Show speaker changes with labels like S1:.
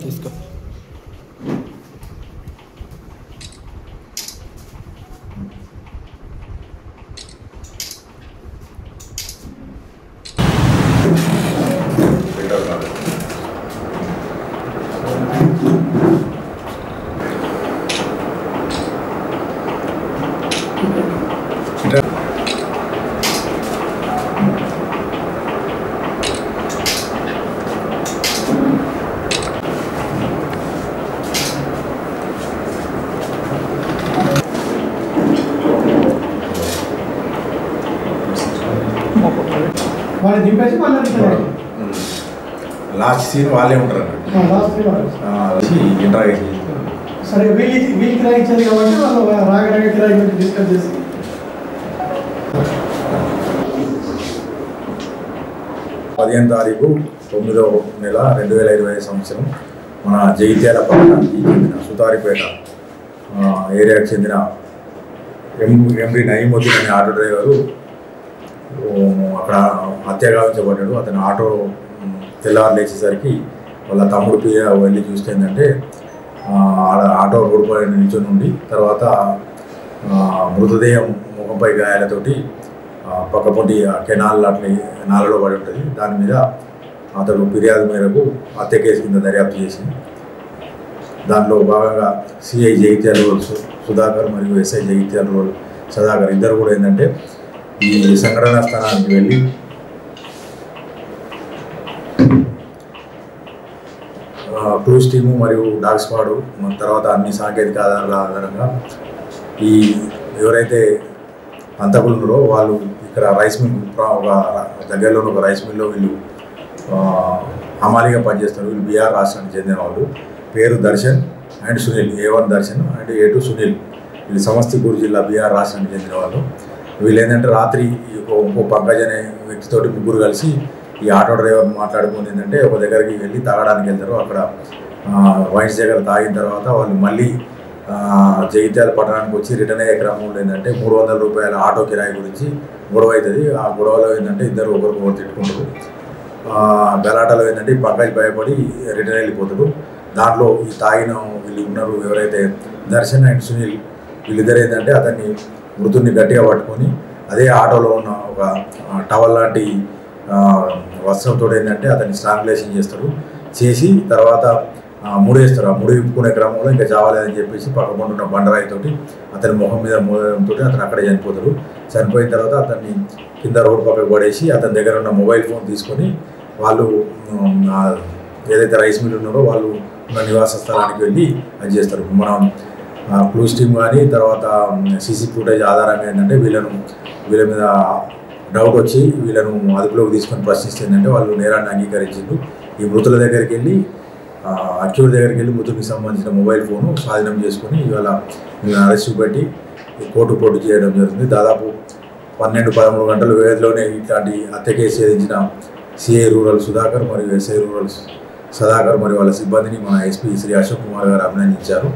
S1: తీసుకో.
S2: Last scene వాళ్ళే ఉంటారు
S3: సరే వీళ్ళు కిరాయి ఇచ్చారు కాబట్టి వాళ్ళు రాగరాగ కిరాయి గురించి డిస్కస్ చేసి
S2: 15వ తారీఖు 9వ నెల 2025 సంవత్సరం మన జగిత్యాల పట్టణానికి చెందిన సుతారిపేట ఏరియాకి చెందిన ఎండి నయీముద్దీన్ అనే ఆటో డ్రైవరు అక్కడ హత్య గావించబడ్డాడు. అతను ఆటో తెల్లవారు లేచేసరికి వాళ్ళ తమ్ముడు పియ వెళ్ళి చూస్తే ఏంటంటే ఆటో రోడ్డు పైన నిల్చొని ఉండి తర్వాత మృతదేహం ముఖంపై గాయాలతోటి పక్కపొంటి కెనాల్ అట్లా నాలలో పడి ఉంటుంది. దాని మీద అతడు ఫిర్యాదు మేరకు హత్య కేసు కింద దర్యాప్తు చేసింది. దాంట్లో భాగంగా సిఐ జగిత్యాల రోల్స్ సుధాకర్ మరియు ఎస్ఐ జగిత్యాల రోల్ సదాకర్ ఇద్దరు కూడా ఏంటంటే ఈ సంఘటనా స్థానానికి వెళ్ళి క్రూజ్ టీము మరియు డాగ్ స్క్వాడ్ తర్వాత అన్ని సాంకేతిక ఆధారాల ఆధారంగా ఈ ఎవరైతే హంతకులు ఉన్నారో వాళ్ళు ఇక్కడ రైస్ మిల్ ఒక దగ్గరలో ఒక రైస్ మిల్లో వీళ్ళు హమాలీగా పనిచేస్తారు. వీళ్ళు బీహార్ రాష్ట్రానికి చెందిన వాళ్ళు. పేరు Darshan and Sunil, A1 Darshan and A2 Sunil. వీళ్ళు సమస్తిపూర్ జిల్లా బీహార్ రాష్ట్రానికి చెందిన వాళ్ళు. వీళ్ళు ఏంటంటే రాత్రి ఇంకో పంకజ్ అనే వ్యక్తితోటి ముగ్గురు కలిసి ఈ ఆటో డ్రైవర్ మాట్లాడుకుని ఏంటంటే ఒక దగ్గరికి వెళ్ళి తాగడానికి వెళ్తారు. అక్కడ వైన్స్ దగ్గర తాగిన తర్వాత వాళ్ళు మళ్ళీ జగిత్యాల పట్టణానికి వచ్చి రిటర్న్ అయ్యే క్రమంలో ఏంటంటే 300 రూపాయల ఆటో కిరాయి గురించి గొడవ అవుతుంది. ఆ గొడవలో ఏంటంటే ఇద్దరు ఒకరికొకరు తిట్టుకుంటారు. గలాటలో ఏంటంటే పంకజ్ భయపడి రిటర్న్ వెళ్ళిపోతాడు. దాంట్లో ఈ తాగిన వీళ్ళు ఉన్నారు ఎవరైతే దర్శన్ అండ్ సునీల్ వీళ్ళిద్దరు ఏంటంటే అతన్ని మృతుడిని గట్టిగా పట్టుకొని అదే ఆటోలో ఉన్న ఒక టవల్ లాంటి వస్త్రంతో ఏంటంటే అతన్ని స్ట్రాంగులేషన్ చేస్తారు. చేసి తర్వాత ముడేస్తారు. ఆ ముడి విప్పుకునే క్రమంలో ఇంకా చావాలేదని చెప్పేసి పక్కకుండా బండరాయితోటి అతని ముఖం మీద మూడంతో అతను అక్కడే చనిపోతాడు. చనిపోయిన తర్వాత అతన్ని కింద రోడ్డు పక్కకు పడేసి అతని దగ్గర ఉన్న మొబైల్ ఫోన్ తీసుకొని వాళ్ళు ఏదైతే రైస్ మిల్ ఉన్నారో వాళ్ళు ఉన్న నివాస స్థలానికి వెళ్ళి అది చేస్తారు. మనం క్లూస్ టీమ్ కానీ తర్వాత సీసీ ఫుటేజ్ ఆధారంగా ఏంటంటే వీళ్ళ మీద డౌట్ వచ్చి వీళ్ళను అదుపులోకి తీసుకొని ప్రశ్నిస్తే ఏంటంటే వాళ్ళు నేరాన్ని అంగీకరించారు. ఈ మృతుల దగ్గరికి వెళ్ళి అక్యూర్ దగ్గరికి వెళ్ళి మృతుడికి సంబంధించిన మొబైల్ ఫోను స్వాధీనం చేసుకొని ఇవాళ వీళ్ళని అరెస్టు పెట్టి కోర్టు పోటీ చేయడం జరుగుతుంది. దాదాపు 12-13 గంటల వ్యవధిలోనే ఇట్లాంటి హత్య కేసు ఛేదించిన సిఐ రూరల్ సుధాకర్ మరియు ఎస్ఐ రూరల్ సదాకర్ మరియు వాళ్ళ సిబ్బందిని మన ఎస్పీ శ్రీ అశోక్ కుమార్ గారు అభినందించారు.